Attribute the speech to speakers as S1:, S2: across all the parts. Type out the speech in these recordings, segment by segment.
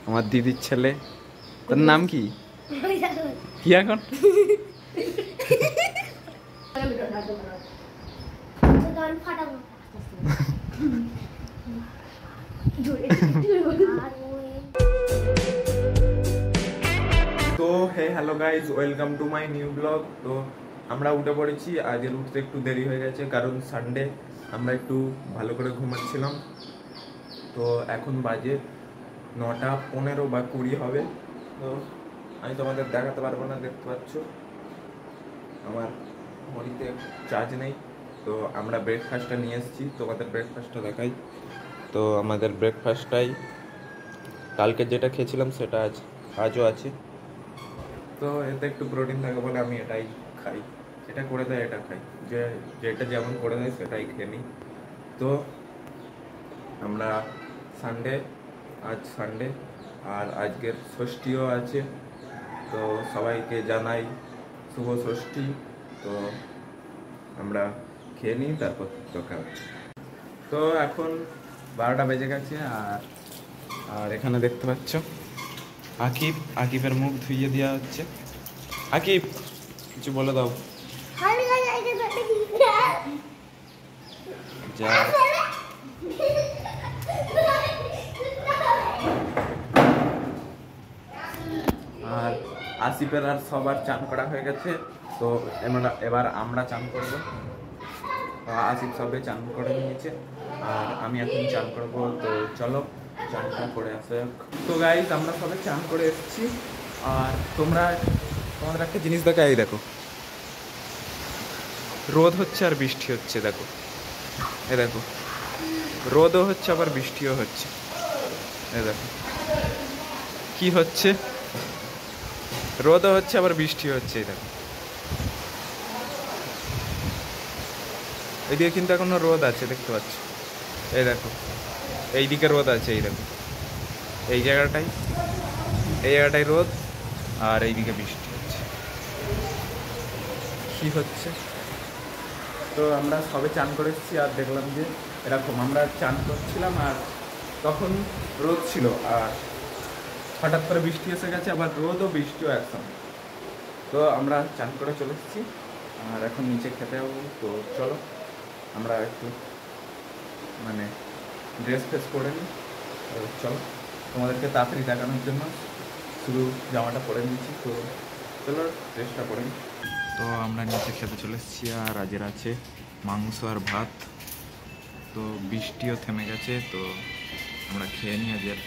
S1: আমার দিদির ছেলে। তোর নাম কি? কি এখন? তো hey hello guys, welcome to my new blog. তো আমরা উঠে পড়েছি। আজের উঠতে একটু দেরি হয়ে গেছে, কারণ সানডে আমরা একটু ভালো করে ঘুমাচ্ছিলাম। তো এখন বাজে 9:15 বা 20 হবে। তো আমি তোমাদের দেখাতে পারবো না, দেখতে পাচ্ছ আমার ঘড়িতে চার্জ নেই। তো আমরা ব্রেকফাস্টটা নিয়ে এসেছি, তোমাদের ব্রেকফাস্টটা দেখাই। তো আমাদের ব্রেকফাস্টটাই কালকে যেটা খেয়েছিলাম সেটা আজও আছে। তো এতে একটু প্রোটিন থাকে বলে আমি এটাই খাই, এটা করে দেয় এটা খাই, যেটা যেমন করে দেয় সেটাই খেয়ে নিই। তো আমরা আজ সানডে আর আজকের ষষ্ঠীও আছে। তো সবাইকে জানাই শুভ ষষ্ঠী। তো আমরা খেয়ে নিই, তারপর দেখা হচ্ছে। তো এখন 12টা বেজে গেছে। আর এখানে দেখতে পাচ্ছ আকিবের মুখ ধুইয়ে দেওয়া হচ্ছে। আকিব, কিছু বলে দাও। যা আর আসিফের আর সবার চান করা হয়ে গেছে। তো এবার আমরা চান করব। আসিফ সবে চান করে নিয়েছে আর আমি এখন চান করবো। তো চলো চানটা করে আসা যাক। তো গাইজ, আমরা সবাই চান করে এসেছি। আর তোমাদের একটা জিনিস দেখো, এই দেখো রোদ হচ্ছে আর বৃষ্টি হচ্ছে। দেখো এ দেখো, রোদও হচ্ছে আবার বৃষ্টিও হচ্ছে। এ দেখো কি হচ্ছে, রোদও হচ্ছে আবার বৃষ্টিও হচ্ছে। এই দেখো, এইদিকে কিন্তু এখনো রোদ আছে, দেখতে পাচ্ছ। এই দেখো এইদিকে রোদ আছে, এই দেখো এই জায়গাটায় রোদ আর এইদিকে বৃষ্টি হচ্ছে। কি হচ্ছে? তো আমরা সবে চান করে এসেছি আর দেখলাম যে এরকম আমরা চান করছিলাম আর তখন রোদ ছিল আর হঠাৎ করে বৃষ্টি এসে গেছে, আবার রোদ ও বৃষ্টিও একসঙ্গে। তো আমরা চান করে চলে এসেছি আর এখন নিচে খেতে যাবো। তো চলো আমরা একটু ড্রেস ফ্রেস পরে নিই। তো চলো তোমাদেরকে তাড়াতাড়ি দেখানোর জন্য শুধু জামাটা পরে নিয়েছি। তো চলো ড্রেসটা পরে নিই। তো আমরা নিচে খেতে চলে এসেছি আর আজের আছে মাংস আর ভাত। তো বৃষ্টিও থেমে গেছে, তো আমরা খেয়ে নিই আজের।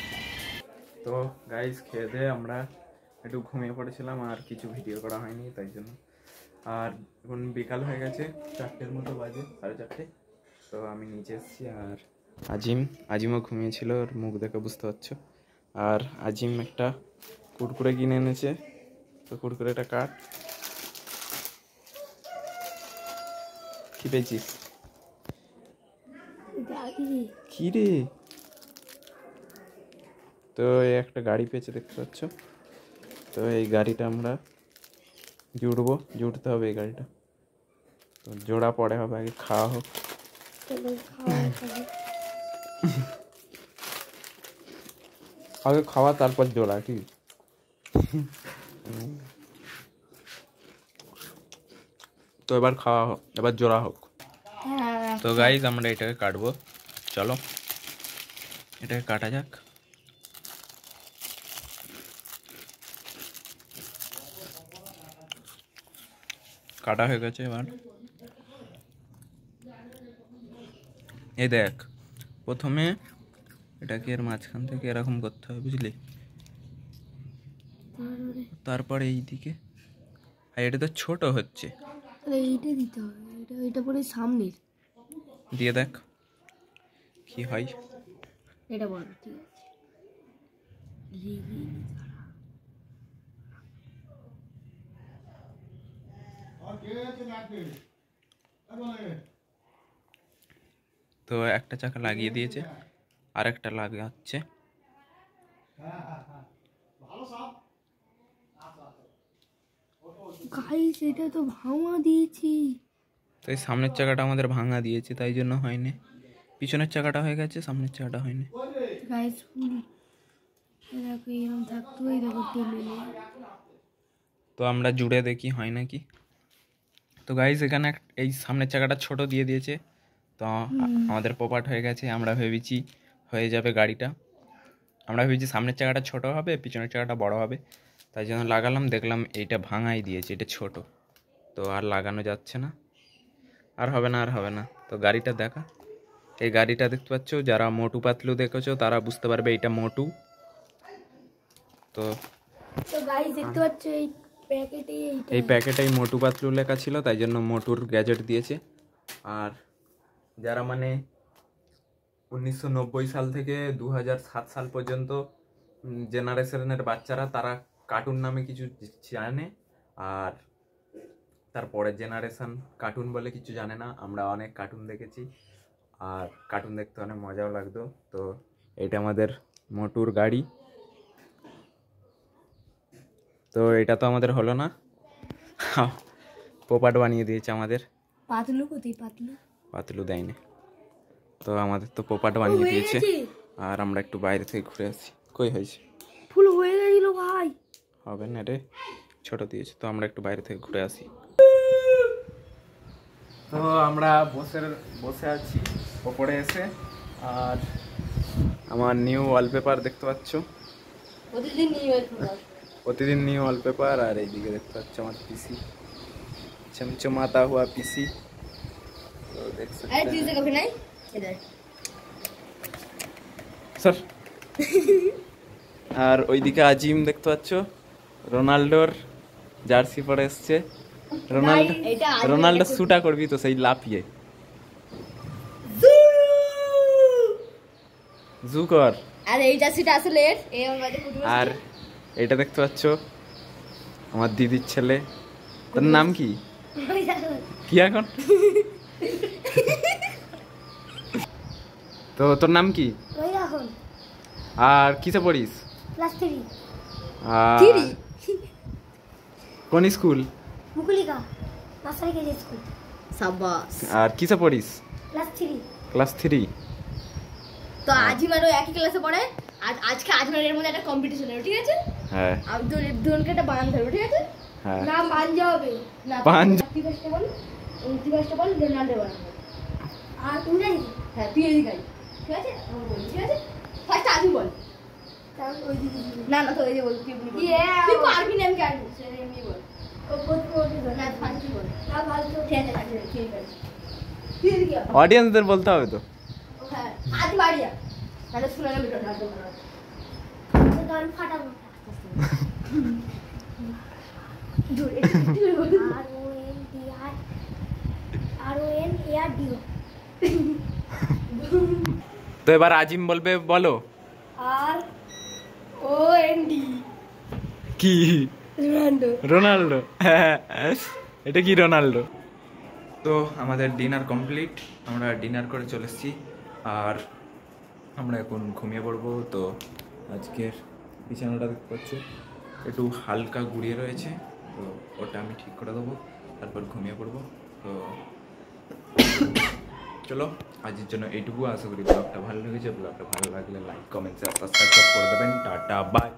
S1: তো গাইজ, খেয়ে দিয়ে আমরা একটু ঘুমিয়ে পড়েছিলাম আর কিছু ভিডিও করা হয়নি তাই জন্য। আর এখন বিকাল হয়ে গেছে, 4টের মতো বাজে, 4:30। তো আমি নিচে এসেছি আর আজিমও ঘুমিয়েছিল, ওর মুখ দেখে বুঝতে পারছো। আর আজিম একটা কুরকুরে কিনে এনেছে, তো কুরকুরেটা কাট। কি পেয়েছিস? কি রে? তো এই একটা গাড়ি পেয়েছে, দেখতে পাচ্ছ। তো এই গাড়িটা আমরা জুড়তে হবে এই গাড়িটা। তো জোড়া পরে হবে, আগে খাওয়া হোক। আগে খাওয়া তারপর জোড়া, কি? তো এবার খাওয়া হোক, এবার জোড়া হোক। তো গাইজ, আমরা এটাকে কাটবো, চলো এটাকে কাটা যাক। কাটা হয়ে গেছে। এবার এই দেখ, প্রথমে এটাকে এর মাঝখান থেকে এরকম করতে হবে, বুঝলি? তারপরে এইদিকে, আর এটা তো ছোট হচ্ছে,
S2: এইটা দিতে হবে, এটা পরে সামনের
S1: দিয়ে দেখ কি হয়।
S2: এটা বড়, ঠিক আছে।
S1: তো একটা চাকা লাগিয়ে দিয়েছে, আর একটা লাগাচ্ছে।
S2: গাইস, এটা তো ভাঙা দিয়েছি।
S1: তো এই সামনের চাকাটা আমাদের ভাঙা দিয়েছে, তাই জন্য হয়নি। পিছনের চাকাটা হয়ে গেছে, সামনের চাকাটা হয়নি।
S2: গাইস, ফুল এরকম থাকতো, এই দেখো টেনে নিয়ে।
S1: তো আমরা জুড়ে দেখি হয় নাকি। তো গাইস এখানে এই সামনের চাকাটা ছোট দিয়ে দিয়েছে, তো আমাদের পোপাট হয়ে গেছে। আমরা ভেবেছি হয়ে যাবে গাড়িটা, আমরা ভেবেছি সামনের চাকাটা ছোট হবে, পিছনের চাকাটা বড় হবে, তাই জন্য লাগালাম। দেখলাম এইটা ভাঙাই দিয়েছে, এটা ছোট, তো আর লাগানো যাচ্ছে না, আর হবে না, আর হবে না। তো গাড়িটা দেখা, এই গাড়িটা দেখতে পাচ্ছ, যারা মোটু পাতলু দেখেছো তারা বুঝতে পারবে এটা মোটু। তো
S2: তো গাইস দেখতে পাচ্ছ এই প্যাকেটে
S1: এই প্যাকেটেই মোটু পাতলু লেখা ছিল, তাই জন্য মোটুর গ্যাজেট দিয়েছে। আর যারা মানে 1990 সাল থেকে 2007 সাল পর্যন্ত জেনারেশনের বাচ্চারা, তারা কার্টুন নামে কিছু জানে, আর তারপরের জেনারেশন কার্টুন বলে কিছু জানে না। আমরা অনেক কার্টুন দেখেছি, আর কার্টুন দেখতে অনেক মজাও লাগতো। তো এটা আমাদের মোটুর গাড়ি। তো এটা তো আমাদের হলো না, পোপাট বানিয়ে দিয়েছে আমাদের।
S2: পাতলু কোথায়? পাতলু
S1: পাতলু দেয়নি, তো আমাদের তো পোপাট বানিয়ে দিয়েছে। আর আমরা একটু বাইরে থেকে ঘুরে আসি। কই হয়েছে?
S2: ফুল হয়ে গেছিল ভাই।
S1: হবে না রে, ছোট দিয়েছে। তো আমরা একটু বাইরে থেকে ঘুরে আসি। তো আমরা বসে আছি ওপরে এসে, আর আমার নিউ ওয়ালপেপার দেখতে পাচ্ছ, প্রতিদিন নিউ ওয়ালপেপার। আর এইদিকে দেখতে পাচ্ছ আমার পিসি, চমচমাতা হুয়া পিসি। তো দেখ सकते हैं স্যার। আর ওইদিকে আজিম দেখতে পাচ্ছ, রোনাল্ডোর জার্সি পরে এসছে। রোনাল্ডো শুটা করবি তো সেই লাফিয়ে জু কর।
S2: আর এই জার্সিটা আসলে এই আমাদের
S1: আর এটা দেখতে পাচ্ছ আমার দিদির ছেলে, তোর নাম কি? কি এখন? তো তোর নাম কি?
S2: ওই এখন
S1: আর কিসে পড়িস?
S2: ক্লাস 3।
S1: আর কোন school?
S2: Mukulika nursery KG school. সাবাস।
S1: আর কিসে পড়িস?
S2: ক্লাস 3।
S1: ক্লাস 3।
S2: তো আজিমারও একই ক্লাসে পড়ে। আজকে আজিমারের মধ্যে একটা কম্পিটিশন হবে, ঠিক আছে?
S1: হ্যাঁ।
S2: আমি তো দুজনকে একটা বান ধরবো, ঠিক আছে?
S1: হ্যাঁ।
S2: না পাঞ্জা হবে না,
S1: পাঞ্জা।
S2: টিভাসটা বল, টিভাসটা বল, রোনাল্ডো বল। আর তুমি জানিস? হ্যাঁ তুই এই গাই, ঠিক আছে? আমি বলি, ঠিক আছে? ফার্স্ট আজিম বল। তাহলে ওই দিকে না না, তো এই যে বল, তুই বল। তুই পারবি না, আমি জানি সেটা এমনি বল। ও বল না, ফার্স্ট বল না, ভালো তো ঠিক আছে, ঠিক আছে। তুই এদিকে আয়।
S1: অডিয়েন্সদের বলতে হবে তো।
S2: হ্যাঁ আজ বাড়ি যা, তাহলে শুনে নেবে রোনাল্ডো বল। গান ফাটাবো।
S1: তো এবার আজিম বলবে, বলো।
S2: ROND
S1: কি?
S2: রোনাল্ডো।
S1: রোনাল্ডো। এটা কি রোনাল্ডো? তো আমাদের ডিনার কমপ্লিট, আমরা ডিনার করে চলে এসেছি, আর আমরা এখন ঘুমিয়ে পড়বো। তো আজকের বিছানাটা দেখতে পাচ্ছ একটু হালকা গুড়িয়ে রয়েছে, তো ওটা আমি ঠিক করে দেবো, তারপর ঘুমিয়ে পড়বো। তো চলো আজকের জন্য এইটুকু। আশা করি ব্লগটা ভালো লেগেছে। ব্লগটা ভালো লাগলে লাইক, কমেন্ট, সাবস্ক্রাইব করে দেবেন। Tata, by.